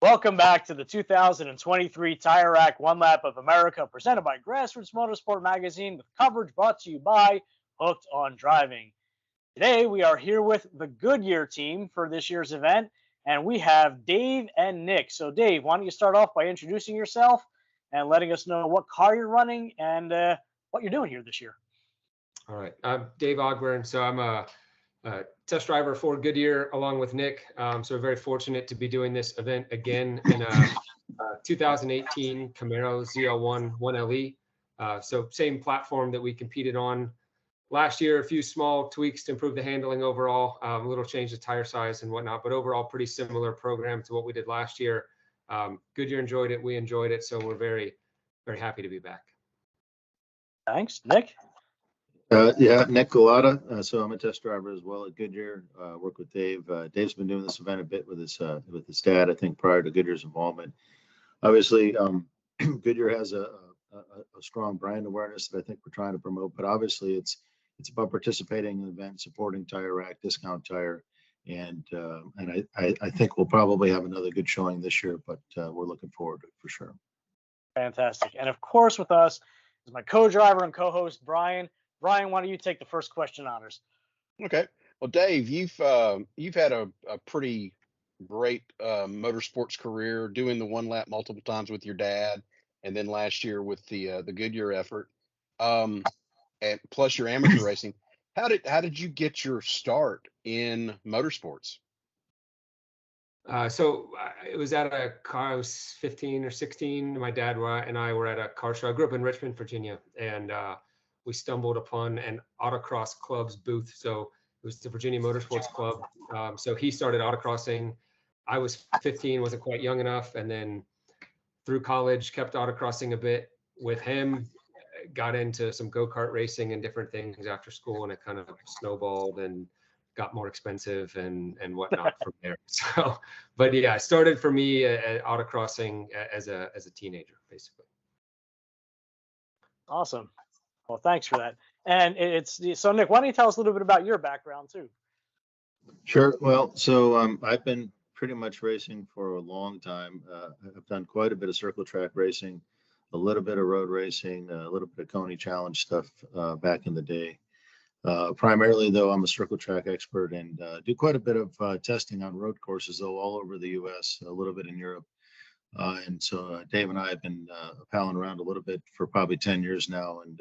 Welcome back to the 2023 Tire Rack One Lap of America, presented by Grassroots Motorsport Magazine, with coverage brought to you by Hooked on Driving. Today, we are here with the Goodyear team for this year's event, and we have Dave and Nick. So, Dave, why don't you start off by introducing yourself and letting us know what car you're running and what you're doing here this year? All right, I'm Dave Ogburn. So I'm a test driver for Goodyear along with Nick. So we're very fortunate to be doing this event again in a 2018 Camaro ZL1 1LE. So same platform that we competed on last year. A few small tweaks to improve the handling overall, a little change to tire size and whatnot, but overall pretty similar program to what we did last year. Goodyear enjoyed it, we enjoyed it, so we're very, very happy to be back. Thanks. Nick? Yeah, Nick Galata. So I'm a test driver as well at Goodyear. Work with Dave. Dave's been doing this event a bit with his dad, I think, prior to Goodyear's involvement. Obviously, Goodyear has a strong brand awareness that I think we're trying to promote. But obviously, it's about participating in the event, supporting Tire Rack, Discount Tire, and I think we'll probably have another good showing this year. But we're looking forward to it for sure. Fantastic. And of course, with us is my co-driver and co-host, Bryan. Bryan, why don't you take the first question honors? Okay. Well, Dave, you've had a pretty great motorsports career, doing the one lap multiple times with your dad, and then last year with the Goodyear effort, and plus your amateur racing. How did you get your start in motorsports? So it was at a car. I was 15 or 16. My dad and I were at a car show. I grew up in Richmond, Virginia, and we stumbled upon an autocross club's booth. So it was the Virginia Motorsports Club. So he started autocrossing. I was 15, wasn't quite young enough. And then through college, kept autocrossing a bit with him, got into some go-kart racing and different things after school. And it kind of snowballed and got more expensive and whatnot from there. So, but yeah, it started for me at autocrossing as a teenager, basically. Awesome. Well, thanks for that. And so, Nick, why don't you tell us a little bit about your background too? Sure. Well, so I've been pretty much racing for a long time. I've done quite a bit of circle track racing, a little bit of road racing, a little bit of Coney Challenge stuff back in the day. Primarily, though, I'm a circle track expert and do quite a bit of testing on road courses, though, all over the U.S., a little bit in Europe. And so Dave and I have been palling around a little bit for probably 10 years now, and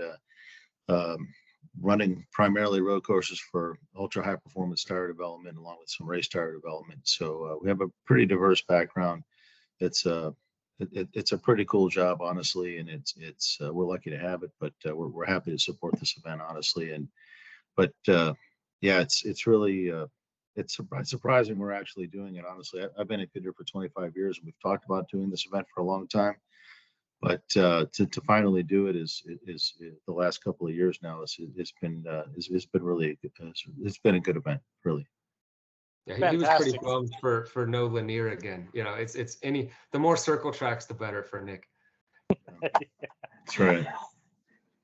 running primarily road courses for ultra high performance tire development along with some race tire development. So we have a pretty diverse background. It's a pretty cool job, honestly, and it's we're lucky to have it, but we're happy to support this event, honestly. But yeah, it's really it's surprising we're actually doing it, honestly. I've been at Goodyear for 25 years, and we've talked about doing this event for a long time. But to finally do it is the last couple of years now. It's been really it's been a good event, really. Yeah, he was pretty bummed for no Lanier again. You know, it's the more circle tracks, the better for Nick. That's right.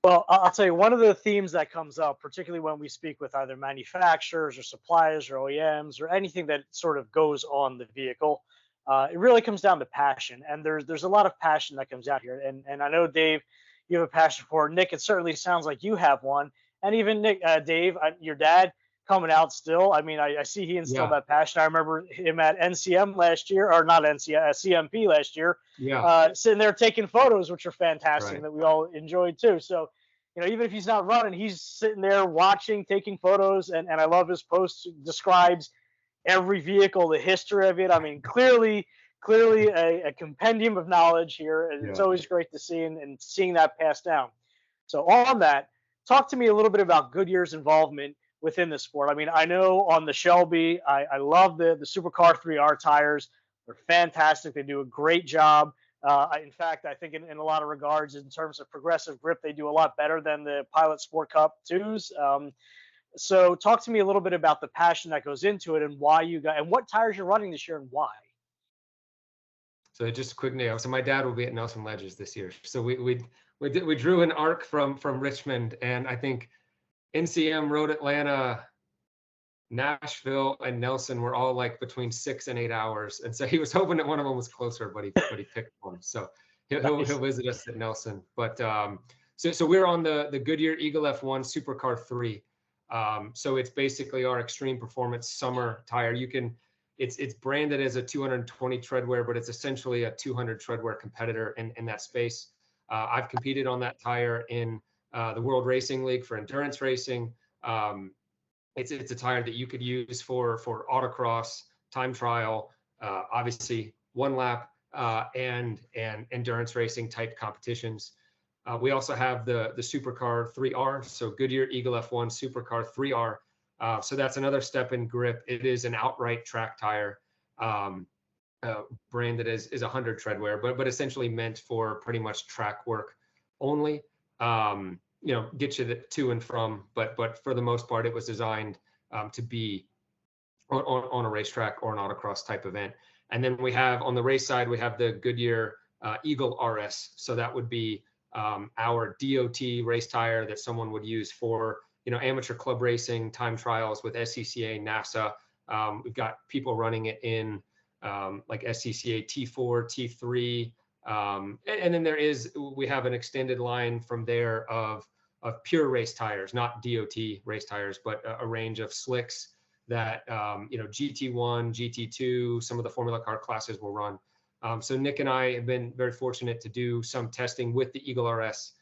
Well, I'll tell you, one of the themes that comes up, particularly when we speak with either manufacturers or suppliers or OEMs or anything that sort of goes on the vehicle, it really comes down to passion. And there's a lot of passion that comes out here. And I know, Dave, you have a passion for it. Nick, it certainly sounds like you have one. And even Nick, Dave, your dad coming out still. I mean, I see he instilled that passion. I remember him at NCM last year, or not NCM, CMP last year. Yeah. Sitting there taking photos, which are fantastic, that we all enjoyed too. So, you know, even if he's not running, he's sitting there watching, taking photos, and I love his post. Describes every vehicle, the history of it. I mean, clearly a compendium of knowledge here, and it's always great to see and seeing that passed down. So on that, talk to me a little bit about Goodyear's involvement within the sport. I mean, I know on the Shelby, I love the Supercar 3R tires. They're fantastic. They do a great job. In fact, I think in a lot of regards, in terms of progressive grip, they do a lot better than the Pilot Sport Cup 2s. So talk to me a little bit about the passion that goes into it and why you got, and what tires you're running this year and why. So just a quick note. So my dad will be at Nelson Ledges this year. So we drew an arc from Richmond, and I think NCM Road Atlanta Nashville and Nelson were all like between 6 and 8 hours, and so he was hoping that one of them was closer, but he picked one. So he'll visit us at Nelson. But so we're on the Goodyear Eagle F1 Supercar 3. So it's basically our extreme performance summer tire. It's branded as a 220 treadwear, but it's essentially a 200 treadwear competitor in that space. I've competed on that tire in the World Racing League for endurance racing. It's a tire that you could use for autocross, time trial, obviously one lap, and endurance racing type competitions. We also have the Supercar 3R, so Goodyear Eagle F1 Supercar 3R. So that's another step in grip. It is an outright track tire, branded as 100 treadwear, but essentially meant for pretty much track work only. Get you to and from, but for the most part, it was designed to be on a racetrack or an autocross type event. And then we have on the race side, we have the Goodyear Eagle RS. So that would be our DOT race tire that someone would use for amateur club racing, time trials with SCCA, NASA. We've got people running it in like SCCA T4, T3. And then we have an extended line from there of pure race tires, not DOT race tires, but a range of slicks that GT1, GT2, some of the Formula Car classes will run. So Nick and I have been very fortunate to do some testing with the Eagle RS.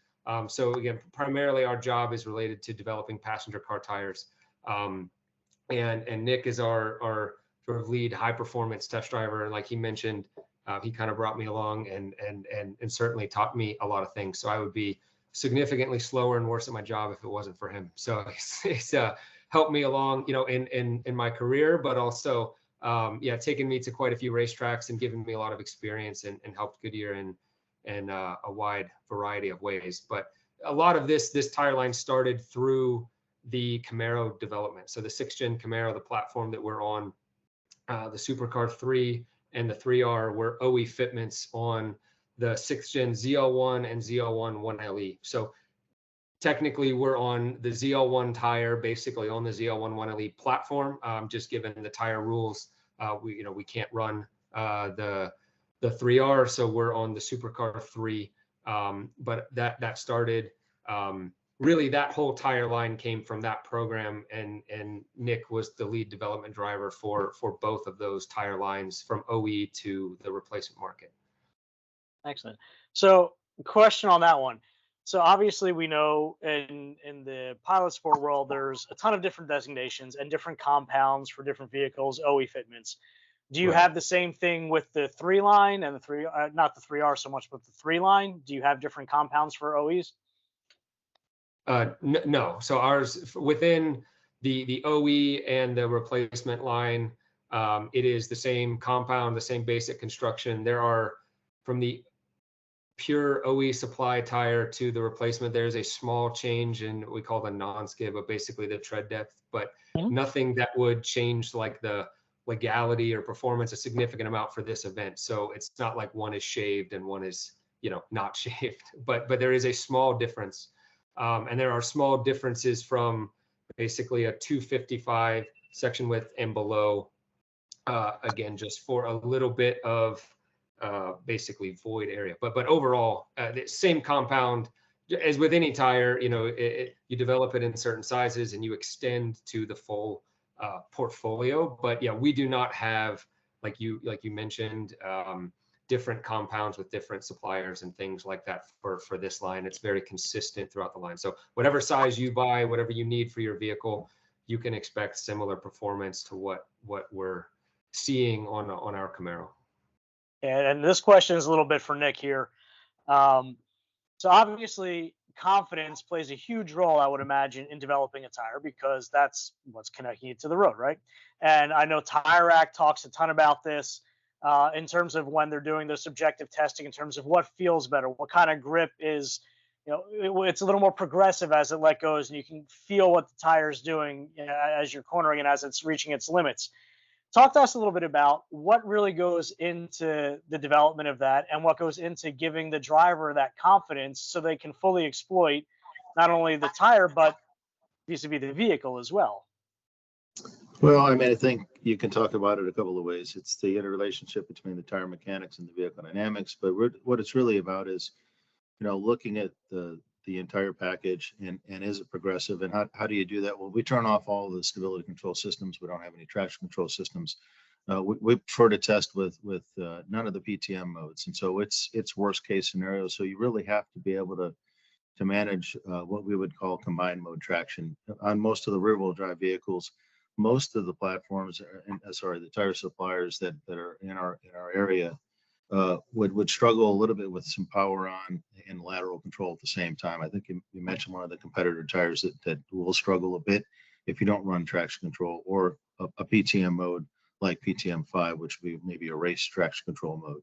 So again, primarily our job is related to developing passenger car tires. And Nick is our sort of lead high performance test driver. And like he mentioned, he kind of brought me along and certainly taught me a lot of things. So I would be significantly slower and worse at my job if it wasn't for him. So it's helped me along, in my career, but also, taking me to quite a few racetracks and giving me a lot of experience and helped Goodyear in a wide variety of ways. But a lot of this tire line started through the Camaro development. So the 6th gen Camaro, the platform that we're on, the Supercar 3 and the 3R were OE fitments on the 6th gen ZL1 and ZL1 1LE. So technically we're on the ZL1 tire, basically on the ZL1 1LE platform. Just given the tire rules, we can't run the 3R, so we're on the Supercar 3. But that started, really that whole tire line came from that program, and Nick was the lead development driver for both of those tire lines from OE to the replacement market. Excellent. So question on that one. So obviously we know in the pilot sport world, there's a ton of different designations and different compounds for different vehicles, OE fitments. Do you have the same thing with the 3 line and the 3, not the 3R so much, but the 3 line? Do you have different compounds for OEs? No. So ours within the OE and the replacement line, it is the same compound, the same basic construction. There are, from the pure OE supply tire to the replacement, there's a small change in what we call the non-skid, but basically the tread depth, but nothing that would change like the legality or performance a significant amount for this event. So it's not like one is shaved and one is, not shaved, but there is a small difference. And there are small differences from basically a 255 section width and below, again, just for a little bit of basically void area, but overall the same compound as with any tire. You develop it in certain sizes and you extend to the full portfolio. But yeah, we do not have, like you mentioned, different compounds with different suppliers and things like that for this line. It's very consistent throughout the line. So whatever size you buy, whatever you need for your vehicle, you can expect similar performance to what we're seeing on our Camaro. And this question is a little bit for Nick here. So obviously confidence plays a huge role, I would imagine, in developing a tire, because that's what's connecting it to the road, right? And I know Tire Rack talks a ton about this in terms of when they're doing their subjective testing, in terms of what feels better, what kind of grip is, it's a little more progressive as it let goes, and you can feel what the tire is doing as you're cornering and as it's reaching its limits. Talk to us a little bit about what really goes into the development of that and what goes into giving the driver that confidence so they can fully exploit not only the tire, but vis-a-vis the vehicle as well. Well, I mean, I think you can talk about it a couple of ways. It's the interrelationship between the tire mechanics and the vehicle dynamics, but what it's really about is, looking at the entire package and is it progressive, and how do you do that? Well, we turn off all the stability control systems. We don't have any traction control systems. We prefer to test with none of the PTM modes, and so it's worst case scenario. So you really have to be able to manage what we would call combined mode traction on most of the rear wheel drive vehicles. Most of the platforms, the tire suppliers that are in our area would struggle a little bit with some power on and lateral control at the same time. I think you mentioned one of the competitor tires that will struggle a bit if you don't run traction control or a PTM mode like PTM5, which would be maybe a race traction control mode.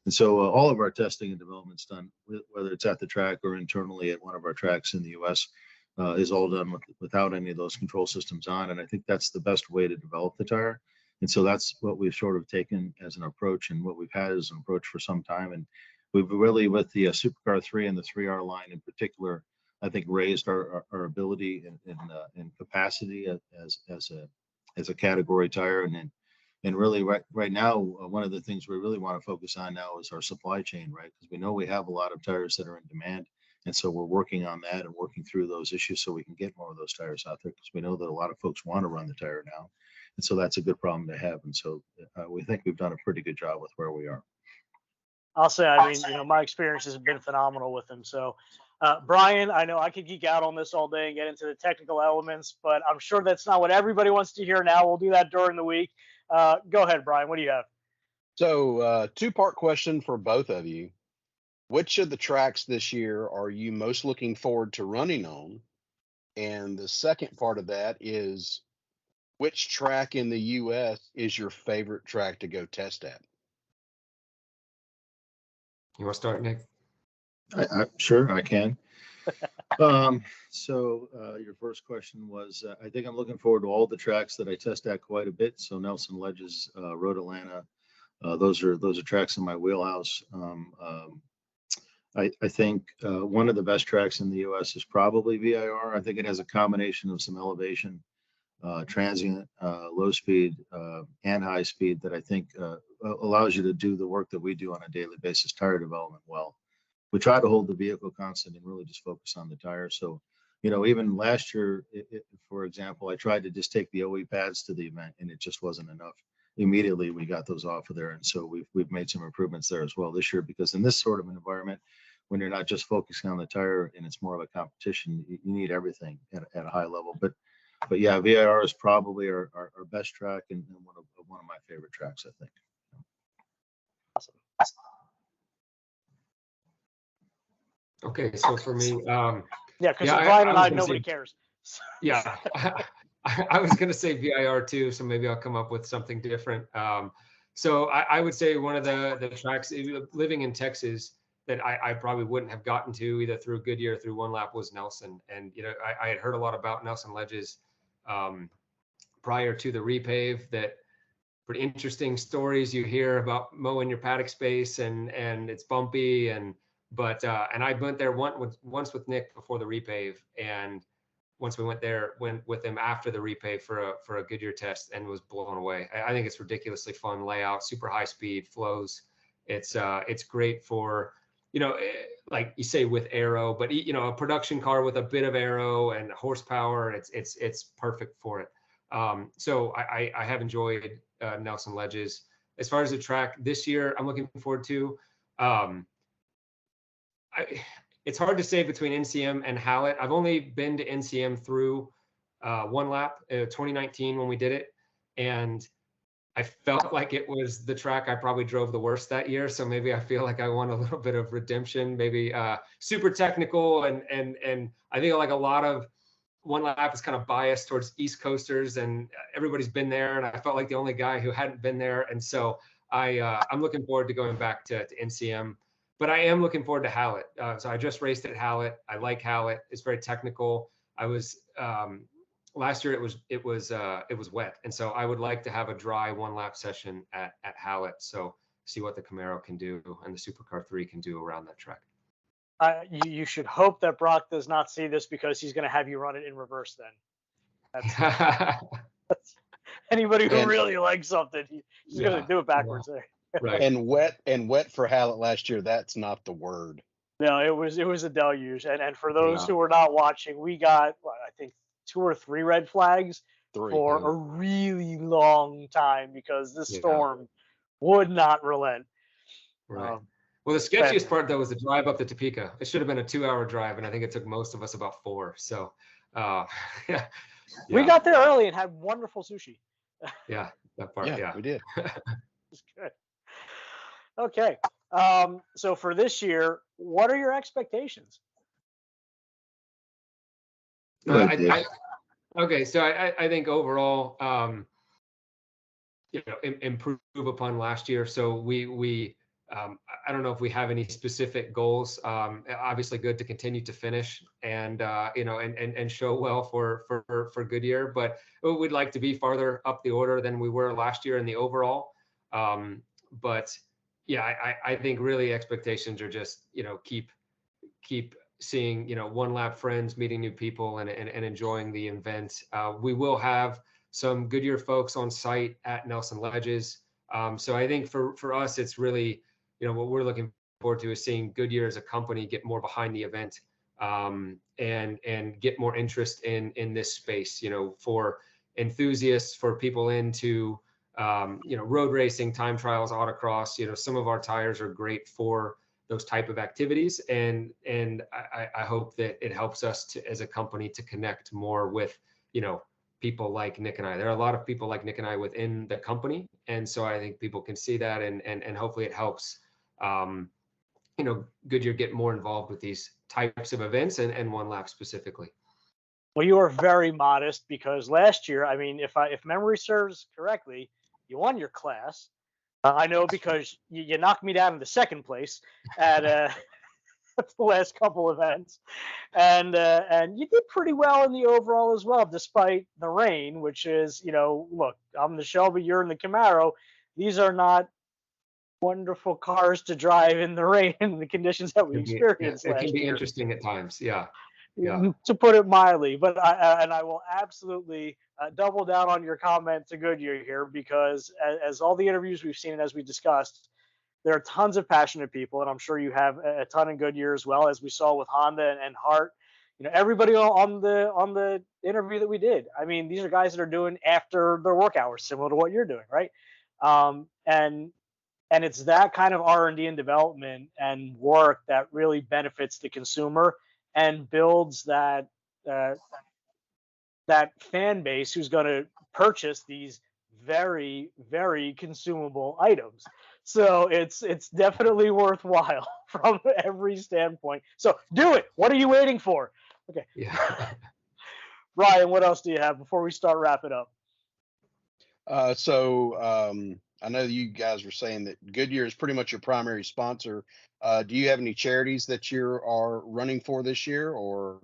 And so all of our testing and development's done, whether it's at the track or internally at one of our tracks in the US, is all done without any of those control systems on. And I think that's the best way to develop the tire. And so that's what we've sort of taken as an approach, and what we've had as an approach for some time. And we've really, with the Supercar 3 and the 3R line in particular, I think raised our ability and capacity as a category tire. And really right now, one of the things we really want to focus on now is our supply chain, right? Because we know we have a lot of tires that are in demand. And so we're working on that and working through those issues so we can get more of those tires out there, because we know that a lot of folks want to run the tire now. And so that's a good problem to have. And so we think we've done a pretty good job with where we are. I'll say, I mean, my experience has been phenomenal with them. So, Bryan, I know I could geek out on this all day and get into the technical elements, but I'm sure that's not what everybody wants to hear now. We'll do that during the week. Go ahead, Bryan. What do you have? So, two-part question for both of you. Which of the tracks this year are you most looking forward to running on? And the second part of that is, which track in the U.S. is your favorite track to go test at? You want to start, Nick? Sure, I can. So your first question was, I think I'm looking forward to all the tracks that I test at quite a bit. So Nelson Ledges, Road Atlanta, those are tracks in my wheelhouse. I think one of the best tracks in the U.S. is probably VIR. I think it has a combination of some elevation, transient, low speed, and high speed that I think allows you to do the work that we do on a daily basis, tire development well. We try to hold the vehicle constant and really just focus on the tire. So, even last year, for example, I tried to just take the OE pads to the event, and it just wasn't enough. Immediately, we got those off of there. And so we've made some improvements there as well this year, because in this sort of an environment, when you're not just focusing on the tire and it's more of a competition, you need everything at a high level. But yeah, VIR is probably our best track and one of my favorite tracks, I think. Awesome. Okay, so for me, yeah, because Bryan and I nobody cares. Yeah, I was going to say VIR too, so maybe I'll come up with something different. So I would say one of the tracks, living in Texas, that I probably wouldn't have gotten to either through Goodyear or through One Lap was Nelson. And, I had heard a lot about Nelson Ledges prior to the repave, that pretty interesting stories you hear about mowing your paddock space and it's bumpy. But I went there once with Nick before the repave, and once we went with him after the repave for a Goodyear test, and was blown away. I think it's ridiculously fun layout, super high speed flows. It's great for, like you say, with aero, but a production car with a bit of aero and horsepower, it's perfect for it. So I have enjoyed Nelson Ledges. As far as the track this year, I'm looking forward to. It's hard to say between NCM and Hallett. I've only been to NCM through One Lap, 2019 when we did it, and I felt like it was the track I probably drove the worst that year. So maybe I feel like I want a little bit of redemption, maybe super technical. And I think like a lot of One Lap is kind of biased towards East Coasters, and everybody's been there. And I felt like the only guy who hadn't been there. And so I'm looking forward to going back to NCM, but I am looking forward to Hallett. So I just raced at Hallett. I like Hallett. It's very technical. I was, last year it was wet, and so I would like to have a dry One Lap session at Hallett. So see what the Camaro can do and the Supercar 3 can do around that track. You should hope that Brock does not see this, because he's going to have you run it in reverse then. Anybody who And- really likes something, he's going to do it backwards there. Right. And wet for Hallett last year. That's not the word. No, it was a deluge. And for those Yeah. who were not watching, we got, I think, 2 or 3 red flags for yeah. a really long time because this Yeah. storm would not relent. Right. Well, the sketchiest part though was the drive up to Topeka. It should have been a 2-hour drive, and I think it took most of us about 4. So, yeah. We got there early and had wonderful sushi. Yeah, that part. Yeah, we did. It's good. Okay. So for this year, what are your expectations? Okay, so I think overall, improve upon last year. So we I don't know if we have any specific goals. Obviously, good to continue to finish and and show well for Goodyear, but we'd like to be farther up the order than we were last year in the overall. But yeah, I think really expectations are just keep seeing one lap friends, meeting new people, and enjoying the event. We will have some Goodyear folks on site at Nelson Ledges. So I think for us, it's really, what we're looking forward to is seeing Goodyear as a company get more behind the event, and get more interest in this space, for enthusiasts, for people into, road racing, time trials, autocross. Some of our tires are great for those type of activities. And I hope that it helps us to, as a company, to connect more with, people like Nick and I. There are a lot of people like Nick and I within the company. And so I think people can see that and hopefully it helps, Goodyear get more involved with these types of events and one lap specifically. Well, you are very modest because last year, I mean, if memory serves correctly, you won your class. I know because you knocked me down in the second place at the last couple events, and you did pretty well in the overall as well, despite the rain. Which is, look, I'm the Shelby, you're in the Camaro. These are not wonderful cars to drive in the rain and the conditions that we experienced last year. It can be interesting at times, yeah. To put it mildly. But I will absolutely double down on your comment to Goodyear here, because as all the interviews we've seen and as we discussed, there are tons of passionate people, and I'm sure you have a ton in Goodyear as well, as we saw with Honda and Hart. Everybody on the interview that we did. I mean, these are guys that are doing after their work hours, similar to what you're doing, right? And it's that kind of R&D and development and work that really benefits the consumer and builds that fan base who's going to purchase these very, very consumable items. So it's definitely worthwhile from every standpoint. So do it. What are you waiting for? Okay. Yeah. Bryan, what else do you have before we start wrapping up? I know you guys were saying that Goodyear is pretty much your primary sponsor. Do you have any charities that you are running for this year, or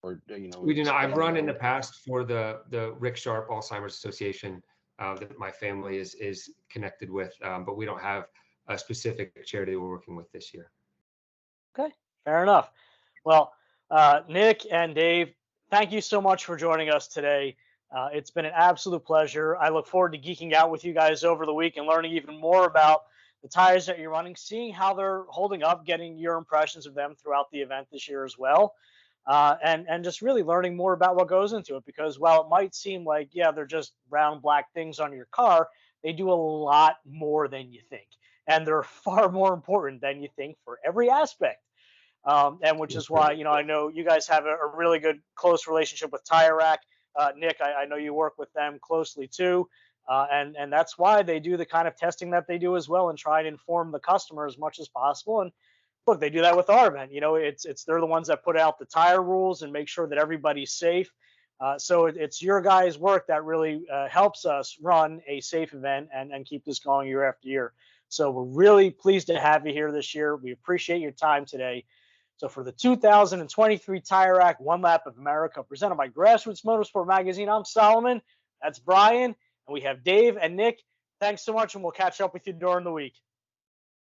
we do not. I've run in the past for the Rick Sharp Alzheimer's Association that my family is connected with, but we don't have a specific charity we're working with this year. Okay, fair enough. Well, Nick and Dave, thank you so much for joining us today. It's been an absolute pleasure. I look forward to geeking out with you guys over the week and learning even more about the tires that you're running, seeing how they're holding up, getting your impressions of them throughout the event this year as well. And just really learning more about what goes into it, because while it might seem like, yeah, they're just round black things on your car, they do a lot more than you think. And they're far more important than you think for every aspect. And which is why, I know you guys have a really good, close relationship with Tire Rack. Nick, I know you work with them closely too. And that's why they do the kind of testing that they do as well, and try and inform the customer as much as possible. And look, they do that with our event. They're the ones that put out the tire rules and make sure that everybody's safe. So it's your guys' work that really helps us run a safe event and keep this going year after year. So we're really pleased to have you here this year. We appreciate your time today. So for the 2023 Tire Rack One Lap of America, presented by Grassroots Motorsport Magazine, I'm Solomon. That's Bryan. And we have Dave and Nick. Thanks so much, and we'll catch up with you during the week.